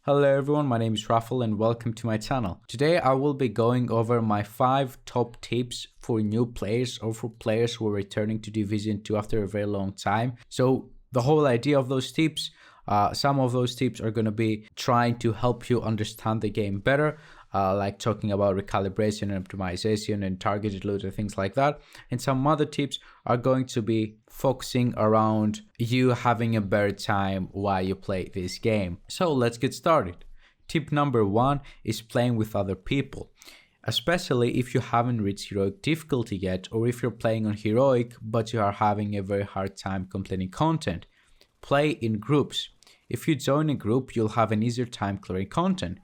Hello everyone, my name is Rafael and welcome to my channel. Today I will be going over my 5 top tips for new players or for players who are returning to Division 2 after a very long time. So the whole idea of those tips, some of those tips are going to be trying to help you understand the game better, like talking about recalibration and optimization and targeted loot and things like that. And some other tips are going to be focusing around you having a better time while you play this game. So let's get started. Tip number 1 is playing with other people, especially if you haven't reached heroic difficulty yet, or if you're playing on heroic but you are having a very hard time completing content. Play in groups. If you join a group, you'll have an easier time clearing content.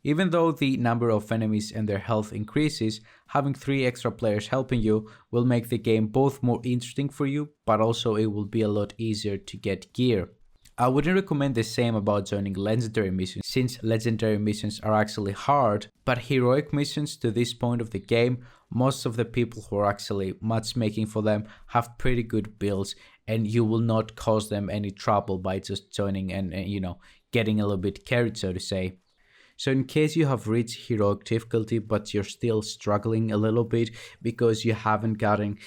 Even though the number of enemies and their health increases, having 3 extra players helping you will make the game both more interesting for you, but also it will be a lot easier to get gear. I wouldn't recommend the same about joining legendary missions, since legendary missions are actually hard, but heroic missions to this point of the game, most of the people who are actually matchmaking for them have pretty good builds, and you will not cause them any trouble by just joining and getting a little bit carried, so to say. So in case you have reached heroic difficulty but you're still struggling a little bit because you haven't gotten,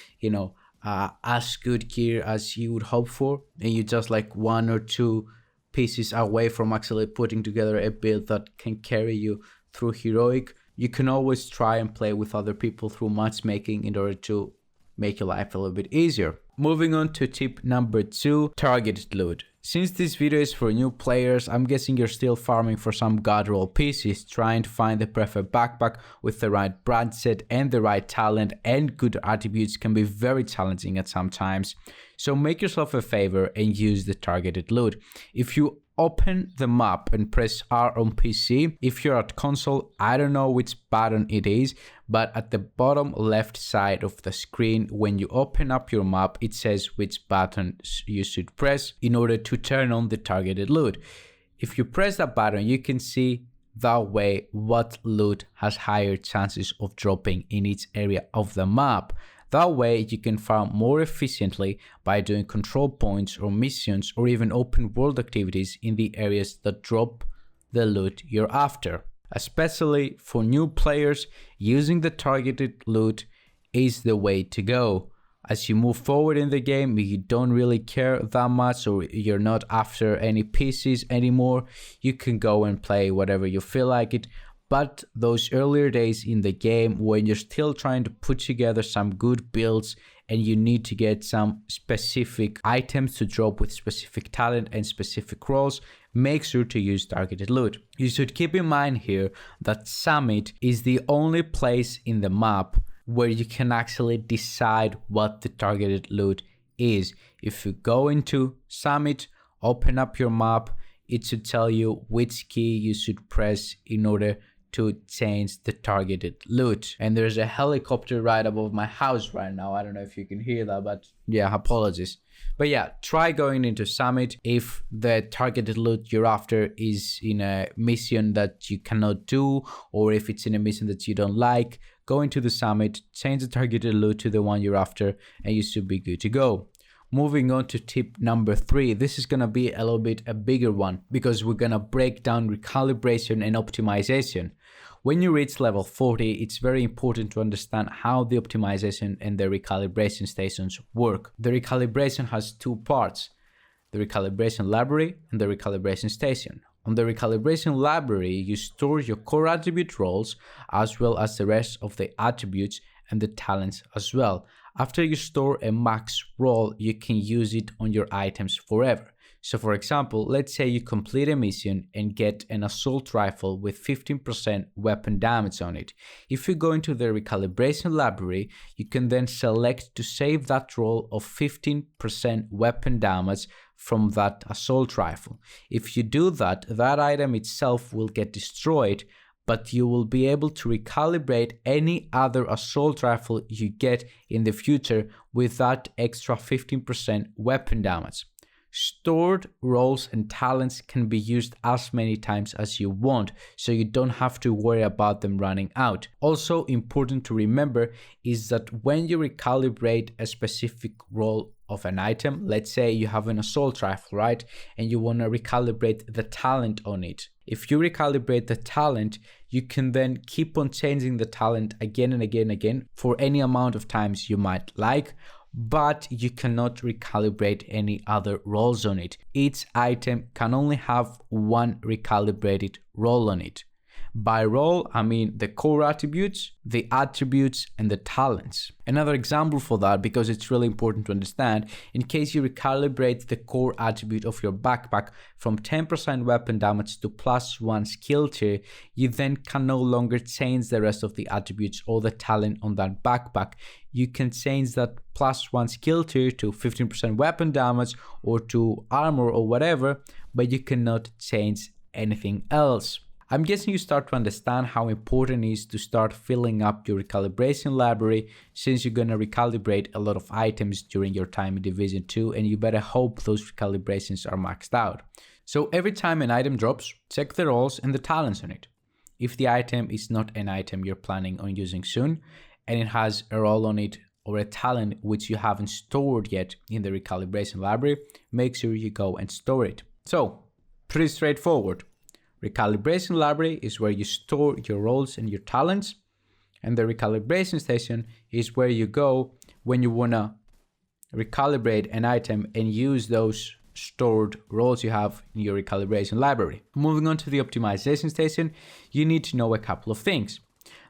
as good gear as you would hope for, and you just like 1 or 2 pieces away from actually putting together a build that can carry you through heroic, you can always try and play with other people through matchmaking in order to make your life a little bit easier. Moving on to tip number 2, targeted loot. Since this video is for new players, I'm guessing you're still farming for some god roll pieces, trying to find the perfect backpack with the right brand set and the right talent and good attributes can be very challenging at some times. So make yourself a favor and use the targeted loot. If you open the map and press R on PC, if you're at console, I don't know which button it is, but at the bottom left side of the screen, when you open up your map, it says which button you should press in order to turn on the targeted loot. If you press that button, you can see that way what loot has higher chances of dropping in each area of the map. That way you can farm more efficiently by doing control points or missions or even open world activities in the areas that drop the loot you're after. Especially for new players, using the targeted loot is the way to go. As you move forward in the game, you don't really care that much or you're not after any pieces anymore, you can go and play whatever you feel like it. But those earlier days in the game when you're still trying to put together some good builds and you need to get some specific items to drop with specific talent and specific roles, make sure to use targeted loot. You should keep in mind here that Summit is the only place in the map where you can actually decide what the targeted loot is. If you go into Summit, open up your map, it should tell you which key you should press in order to change the targeted loot. And there's a helicopter right above my house right now. I don't know if you can hear that, but yeah, apologies. But yeah, try going into Summit. If the targeted loot you're after is in a mission that you cannot do, or if it's in a mission that you don't like, go into the Summit, change the targeted loot to the one you're after, and you should be good to go. Moving on to tip number 3, this is going to be a little bit a bigger one because we're going to break down recalibration and optimization. When you reach level 40, it's very important to understand how the optimization and the recalibration stations work. The recalibration has 2 parts, the recalibration library and the recalibration station. On the recalibration library, you store your core attribute roles as well as the rest of the attributes and the talents as well. After you store a max role, you can use it on your items forever. So for example, let's say you complete a mission and get an assault rifle with 15% weapon damage on it. If you go into the recalibration library, you can then select to save that role of 15% weapon damage from that assault rifle. If you do that, that item itself will get destroyed, but you will be able to recalibrate any other assault rifle you get in the future with that extra 15% weapon damage. Stored roles and talents can be used as many times as you want, so you don't have to worry about them running out. Also important to remember is that when you recalibrate a specific role of an item, let's say you have an assault rifle, right? And you want to recalibrate the talent on it. If you recalibrate the talent, you can then keep on changing the talent again and again and again for any amount of times you might like, but you cannot recalibrate any other roles on it. Each item can only have one recalibrated role on it. By role, I mean the core attributes, the attributes, and the talents. Another example for that, because it's really important to understand, in case you recalibrate the core attribute of your backpack from 10% weapon damage to +1 skill tier, you then can no longer change the rest of the attributes or the talent on that backpack. You can change that +1 skill tier to 15% weapon damage or to armor or whatever, but you cannot change anything else. I'm guessing you start to understand how important it is to start filling up your recalibration library, since you're going to recalibrate a lot of items during your time in Division 2, and you better hope those recalibrations are maxed out. So every time an item drops, check the roles and the talents on it. If the item is not an item you're planning on using soon, and it has a role on it or a talent which you haven't stored yet in the recalibration library, make sure you go and store it. So, pretty straightforward. Recalibration library is where you store your roles and your talents, and the recalibration station is where you go when you want to recalibrate an item and use those stored roles you have in your recalibration library. Moving on to the optimization station, you need to know a couple of things.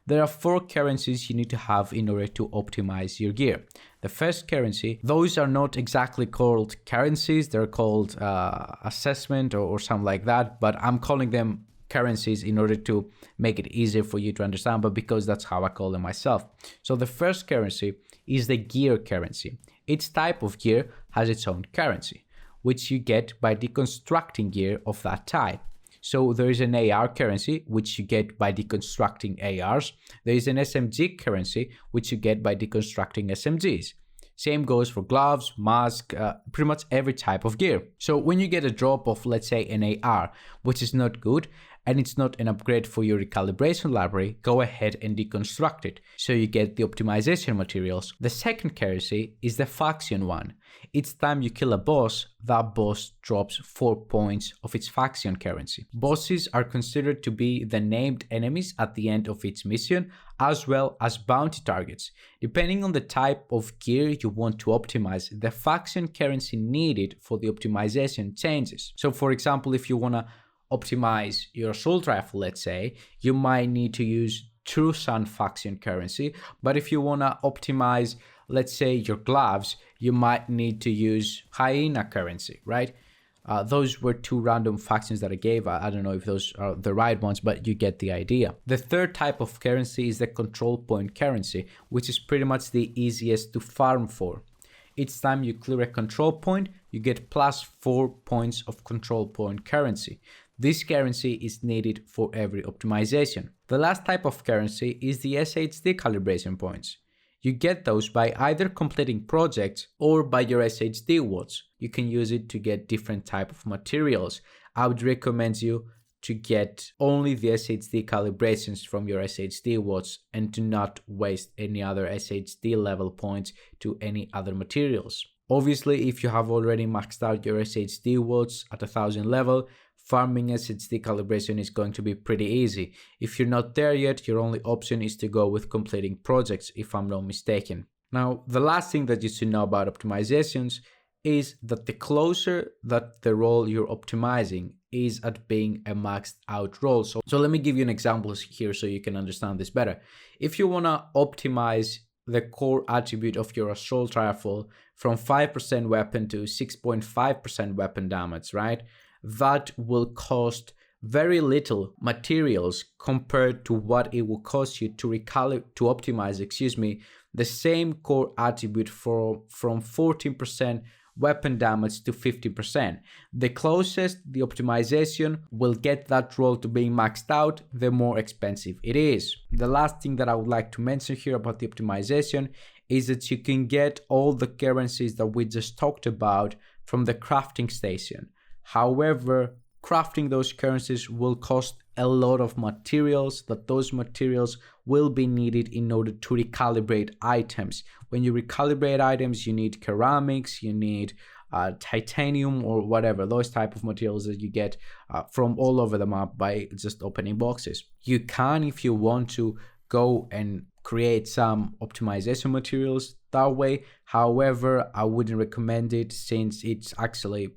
There are 4 currencies you need to have in order to optimize your gear. The first currency, those are not exactly called currencies, they're called assessment or something like that, but I'm calling them currencies in order to make it easier for you to understand, but because that's how I call them myself. So the first currency is the gear currency. Each type of gear has its own currency, which you get by deconstructing gear of that type. So there is an AR currency, which you get by deconstructing ARs. There is an SMG currency, which you get by deconstructing SMGs. Same goes for gloves, mask, pretty much every type of gear. So when you get a drop of, let's say, an AR, which is not good, and it's not an upgrade for your recalibration library, go ahead and deconstruct it, so you get the optimization materials. The second currency is the faction one. Each time you kill a boss, that boss drops 4 points of its faction currency. Bosses are considered to be the named enemies at the end of each mission, as well as bounty targets. Depending on the type of gear you want to optimize, the faction currency needed for the optimization changes. So for example, if you want to optimize your assault rifle, let's say, you might need to use True Sun faction currency, but if you want to optimize, let's say, your gloves, you might need to use Hyena currency, right? Those were 2 random factions that I gave. I don't know if those are the right ones, but you get the idea. The third type of currency is the control point currency, which is pretty much the easiest to farm for. Each time you clear a control point, you get +4 points of control point currency. This currency is needed for every optimization. The last type of currency is the SHD calibration points. You get those by either completing projects or by your SHD watch. You can use it to get different type of materials. I would recommend you to get only the SHD calibrations from your SHD watch and to not waste any other SHD level points to any other materials. Obviously, if you have already maxed out your SHD watch at 1000 level, farming SHD calibration is going to be pretty easy. If you're not there yet, your only option is to go with completing projects, if I'm not mistaken. Now, the last thing that you should know about optimizations is that the closer that the role you're optimizing is at being a maxed out role. So let me give you an example here so you can understand this better. If you want to optimize the core attribute of your assault rifle from 5% weapon to 6.5% weapon damage, right? That will cost very little materials compared to what it will cost you to optimize, the same core attribute from 14% weapon damage to 50%. The closest the optimization will get that role to being maxed out, the more expensive it is. The last thing that I would like to mention here about the optimization is that you can get all the currencies that we just talked about from the crafting station. However, crafting those currencies will cost a lot of materials, that those materials will be needed in order to recalibrate items. When you recalibrate items, you need ceramics, you need titanium or whatever, those type of materials that you get from all over the map by just opening boxes. You can, if you want to, go and create some optimization materials that way. However, I wouldn't recommend it, since it's actually,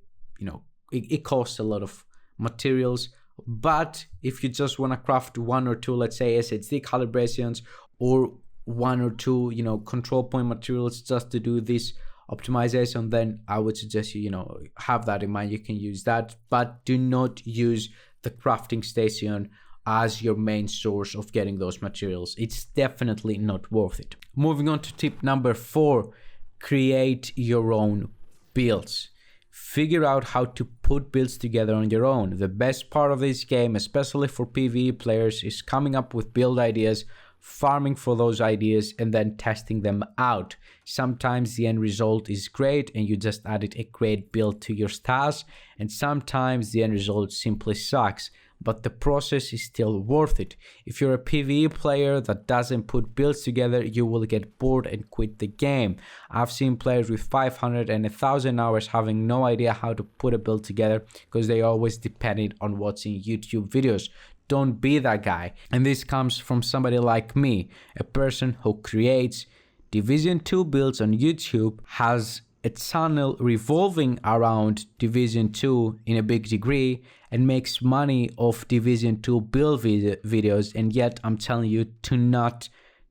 it costs a lot of materials. But if you just want to craft one or two, let's say SSD calibrations, or one or two, control point materials just to do this optimization, then I would suggest you, have that in mind. You can use that, but do not use the crafting station as your main source of getting those materials. It's definitely not worth it. Moving on to tip number 4, create your own builds. Figure out how to put builds together on your own. The best part of this game, especially for PvE players, is coming up with build ideas, farming for those ideas, and then testing them out. Sometimes the end result is great and you just added a great build to your stats, and sometimes the end result simply sucks, but the process is still worth it. If you're a PvE player that doesn't put builds together, you will get bored and quit the game. I've seen players with 500 and 1,000 hours having no idea how to put a build together because they always depended on watching YouTube videos. Don't be that guy. And this comes from somebody like me, a person who creates Division 2 builds on YouTube, has a channel revolving around Division 2 in a big degree, and makes money off Division 2 build videos, and yet I'm telling you to not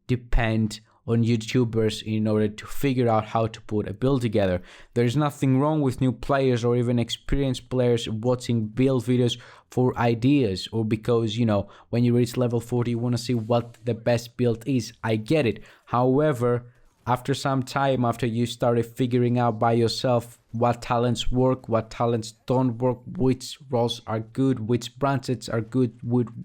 depend on YouTubers in order to figure out how to put a build together. There's nothing wrong with new players or even experienced players watching build videos for ideas, or because, when you reach level 40, you want to see what the best build is. I get it. However, after some time, after you started figuring out by yourself what talents work, what talents don't work, which roles are good, which branches are good,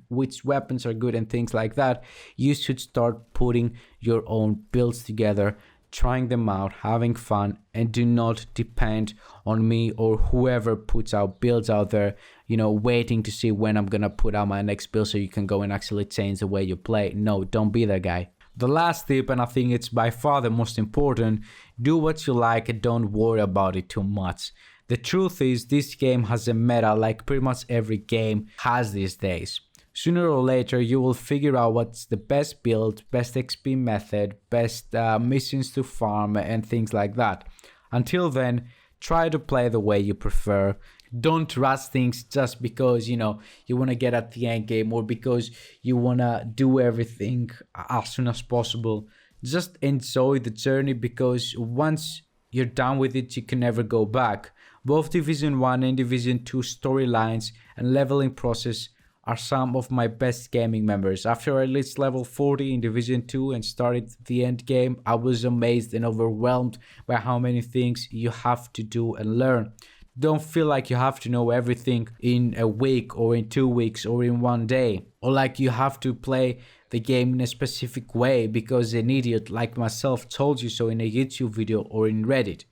which weapons are good, and things like that, you should start putting your own builds together, trying them out, having fun, and do not depend on me or whoever puts out builds out there, waiting to see when I'm gonna put out my next build so you can go and actually change the way you play. No, don't be that guy. The last tip, and I think it's by far the most important, do what you like and don't worry about it too much. The truth is, this game has a meta like pretty much every game has these days. Sooner or later, you will figure out what's the best build, best XP method, best missions to farm, and things like that. Until then, try to play the way you prefer. Don't rush things just because, you want to get at the end game, or because you want to do everything as soon as possible. Just enjoy the journey, because once you're done with it, you can never go back. Both Division 1 and Division 2 storylines and leveling process are some of my best gaming memories. After I reached level 40 in Division 2 and started the end game, I was amazed and overwhelmed by how many things you have to do and learn. Don't feel like you have to know everything in a week or in 2 weeks or in 1 day, or like you have to play the game in a specific way because an idiot like myself told you so in a YouTube video or in Reddit.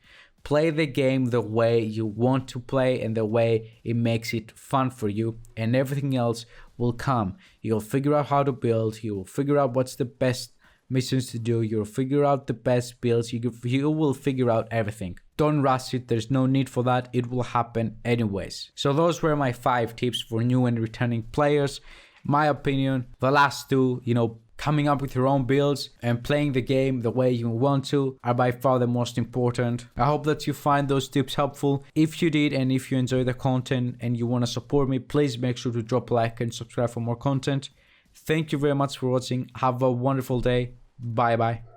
Play the game the way you want to play and the way it makes it fun for you, and everything else will come. You'll figure out how to build, you will figure out what's the best missions to do, you'll figure out the best builds, you will figure out everything. Don't rush it, there's no need for that, it will happen anyways. So those were my 5 tips for new and returning players. My opinion, the last 2, coming up with your own builds and playing the game the way you want to, are by far the most important. I hope that you find those tips helpful. If you did, and if you enjoy the content and you want to support me, please make sure to drop a like and subscribe for more content. Thank you very much for watching. Have a wonderful day. Bye bye.